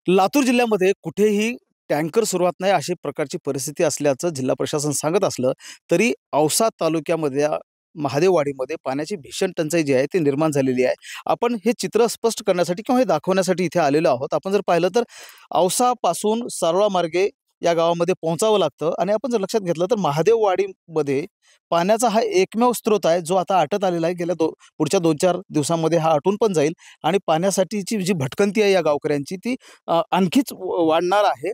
लातूर जिल्ह्यामध्ये कुठेही टँकर सुरुवात नाही अशी प्रकारची परिस्थिती असल्याचं जिल्हा प्रशासन सांगत असलं तरी औसा तालुक्यामध्ये महादेववाडीमध्ये पाण्याची भीषण टंचाई जी आहे ती निर्माण झालेली आहे. आपण हे चित्र स्पष्ट करण्यासाठी किंवा हे दाखवण्यासाठी इथे आलेलो आहोत. आपण जर पाहिलं तर औसापासून सारोळा मार्गे या गावामध्ये पोहोचावं लागतं आणि आपण जर लक्षात घेतलं तर महादेववाडीमध्ये पाण्याचा हा एकमेव स्रोत आहे जो आता आटत आलेला आहे. पुढच्या 2-4 दिवसांमध्ये हा आटून पण जाईल आणि पाण्यासाठीची जी भटकंती आहे या गावकऱ्यांची ती आणखीच वाढणार आहे.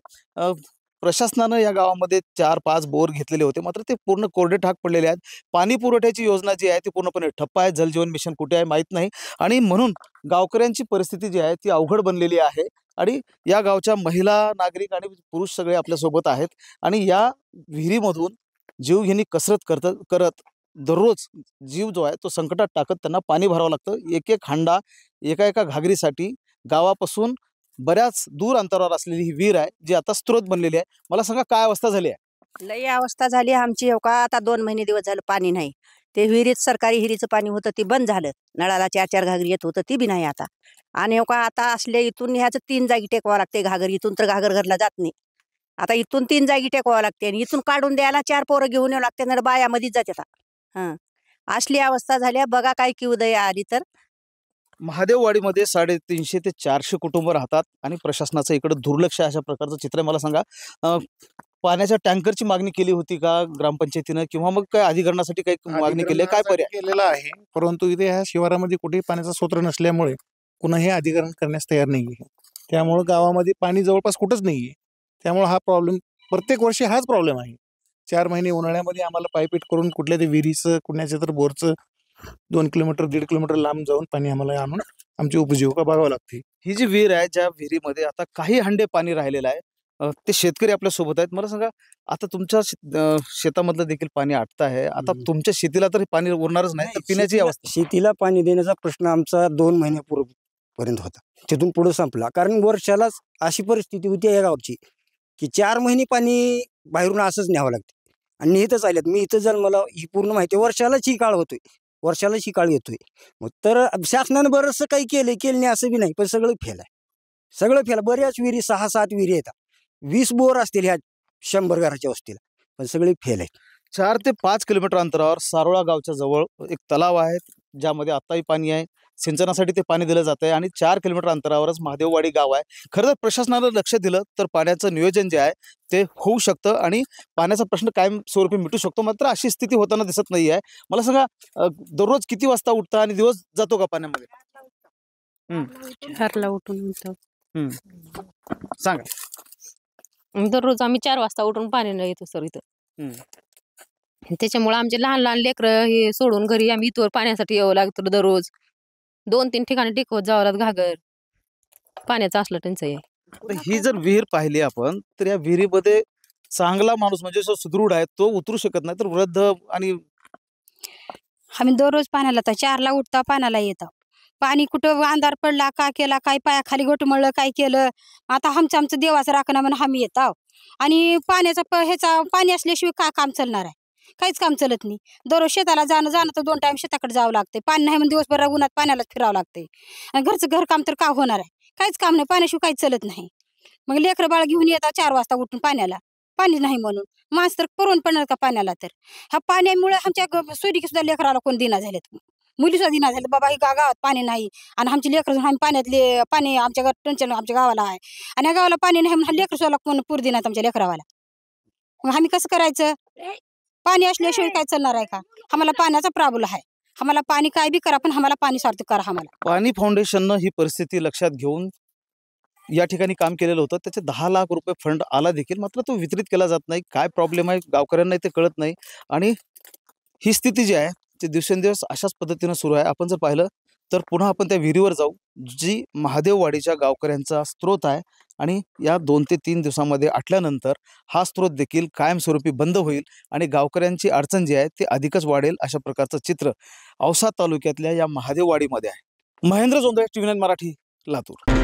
प्रशासनानं या गावामध्ये 4-5 बोर घेतलेले होते, मात्र ते पूर्ण कोरडे ठाक पडलेले आहेत. पाणी पुरवठ्याची योजना जी आहे ती पूर्णपणे ठप्प आहे. जलजीवन मिशन कुठे आहे माहीत नाही आणि म्हणून गावकऱ्यांची परिस्थिती जी आहे ती अवघड बनलेली आहे. आणि या गावच्या महिला, नागरिक आणि पुरुष सगळे आपल्यासोबत आहेत आणि या विहिरीमधून जीवघेणी कसरत करत दररोज जीव जो आहे तो संकटात टाकत त्यांना पाणी भरावं लागतं. एक-एक हांडा एका-एका घागरीसाठी गावापासून बऱ्याच दूर अंतरावर असलेली ही विहीर आहे, जी आता स्रोत बनलेली आहे. मला सांगा काय अवस्था झाली आहे? लई अवस्था झाली आमची. हो का, आता 2 महिने दिवस झालं पाणी नाही. ते विहिरीत सरकारी विहिरीचं पाणी होतं ते बंद झालं. नळाला 4-4 घागरी येत होतं ती बी नाही आता. आणि हो का, आता असले इथून ह्याचं 3 जागी टेकवावं लागते घागर. इथून तर घागर घरला जात नाही. आता इथून 3 जागी टेकवावं लागते आणि इथून काढून द्यायला 4 पोरं घेऊन यावं लागते ना, बायामध्येच जाते आता. हं, असली अवस्था झाली आहे. बघा काय की उदय आली तर. महादेववाडीमध्ये 350 ते 400 कुटुंब राहतात आणि प्रशासनाचं इकडं दुर्लक्ष आहे, अशा प्रकारचं चित्र आहे. मला सांगा, पाण्याच्या टँकरची मागणी केली होती का ग्रामपंचायतीनं किंवा मग काय अधिकरणासाठी काही मागणी केली आहे? काय पर्याय केलेला आहे, परंतु इथे ह्या शिवारामध्ये कुठेही पाण्याचा स्रोत नसल्यामुळे कुणाही अधिकरण करण्यास तयार नाहीये. त्यामुळे गावामध्ये पाणी जवळपास कुठंच नाहीये. त्यामुळे हा प्रॉब्लेम प्रत्येक वर्षी हाच प्रॉब्लेम आहे. 4 महिने उन्हाळ्यामध्ये आम्हाला पायपीट करून कुठल्या ते विहिरीचं कुणाच्या तर बोरचं 2 किलोमीटर 1.5 किलोमीटर लांब जाऊन पाणी आम्हाला आणून आमची उपजीविका बघावी लागते. ही जी विहीर आहे, ज्या विहिरीमध्ये आता काही हंडे पाणी राहिलेलं आहे, ते शेतकरी आपल्या सोबत आहेत. मला सांगा, आता तुमच्या शेतामधलं देखील पाणी आटत आहे. आता तुमच्या शेतीला तर पाणी उरणारच नाही, तर पिण्याची अवस्था. शेतीला पाणी देण्याचा प्रश्न आमचा 2 महिन्यापूर्वीपर्यंत होता. तिथून पुढे संपला. कारण वर्षालाच अशी परिस्थिती होती या गावची की 4 महिने पाणी बाहेरून असंच न्यावं लागते आणि इथंच आल्यात. मी इथं जन्मला, ही पूर्ण माहिती. वर्षालाच ही काळ होतोय, वर्षालाच ही काळ येतोय. मग तर शासनानं बरंचसं काही केलं नाही असं बी नाही, पण सगळं फेल आहे. सगळं फेल. बऱ्याच विहिरी 6-7 विहिरी येतात. 20 बोर असतील ह्या 100 घराच्या वस्तीला, पण सगळे फेल आहेत. 4 ते 5 किलोमीटर अंतरावर सारोळा गावच्या जवळ एक तलाव आहे, ज्यामध्ये आत्ताही पाणी आहे. सिंचनासाठी ते पाणी दिलं जात आहे आणि 4 किलोमीटर अंतरावरच महादेववाडी गाव आहे. खरं तर प्रशासनानं लक्ष दिलं तर पाण्याचं नियोजन जे आहे ते होऊ शकतं आणि पाण्याचा प्रश्न कायमस्वरूपी मिटू शकतो. मात्र अशी स्थिती होताना दिसत नाही आहे. मला सांगा, दररोज किती वाजता उठता आणि दिवस जातो का पाण्यामध्ये? 4ला उठून सांगा. दररोज आम्ही 4 वाजता उठून पाण्याला येतो सर इथं. त्याच्यामुळे आमचे लहान लहान लेकरं हे सोडून घरी आम्ही इथवर पाण्यासाठी यावं लागतं. दररोज 2-3 ठिकाणी टिकवत जावं लागतं घागर. पाण्याचं असलं टंचाई आहे. ही जर विहीर पाहिली आपण तर या विहिरीमध्ये चांगला माणूस म्हणजे जो सुदृढ आहे तो उतरू शकत नाही, तर वृद्ध आणि आम्ही दररोज पाण्याला तर 4ला उठता पाण्याला येतं. पाणी कुठं अंधार पडला का केला, काय पायाखाली घोटमळलं काय केलं, आता आमचं देवाचं राखणं म्हणून आम्ही येतो. आणि पाण्याचा ह्याचा पाणी असल्याशिवाय का काम चालणार आहे? काहीच काम चालत नाही. दररोज शेताला जाणं तर 2 टाइम शेताकडे जावं लागते. पाणी नाही म्हणून दिवसभर उन्हात पाण्यालाच फिरावं लागते. आणि घरचं घरकाम तर का होणार आहे? काहीच काम नाही, पाण्याशिवाय काहीच चालत नाही. मग लेकरं बाळ घेऊन येतात 4 वाजता उठून पाण्याला, पाणी नाही म्हणून. माणसं तर परवून पडणार का पाण्याला? तर ह्या पाण्यामुळे आमच्या सोयरीकी सुद्धा लेकराला कोण दिना झालेत, मुली सुद्धा दिना झाले. बाबा ही गावात पाणी नाही आणि आमची लेकरं आम्ही पाण्यातले पाणी आमच्या टंचन आमच्या गावाला आहे आणि या गावाला पाणी नाही म्हणून लेकरं सुद्धा कोण पूर दिनात आमच्या लेकरावाला. मग आम्ही कसं करायचं? पाणी असल्याशिवाय काय चालणार आहे का? आम्हाला पाण्याचा प्रॉब्लेम आहे. आम्हाला पाणी काय बी करा, पण आम्हाला पाणी सार्थक करा. आम्हाला पाणी फाउंडेशननं ही परिस्थिती लक्षात घेऊन या ठिकाणी काम केलेलं होतं. त्याचे 10 लाख रुपये फंड आला देखील, मात्र तो वितरित केला जात नाही. काय प्रॉब्लेम आहे गावकऱ्यांना ते कळत नाही आणि ही स्थिती जी आहे ती दिवसेंदिवस अशाच पद्धतीनं सुरू आहे. आपण जर पाहिलं तर पुन्हा आपण त्या विहिरीवर जाऊ, जी महादेववाडीच्या गावकऱ्यांचा स्रोत आहे आणि या 2 ते 3 दिवसांमध्ये आटल्यानंतर हा स्रोत देखील कायमस्वरूपी बंद होईल आणि गावकऱ्यांची अडचण जी आहे ती अधिकच वाढेल. अशा प्रकारचं चित्र औसा तालुक्यातल्या या महादेववाडीमध्ये आहे. महेंद्र जोंधळे, TV9 मराठी, लातूर.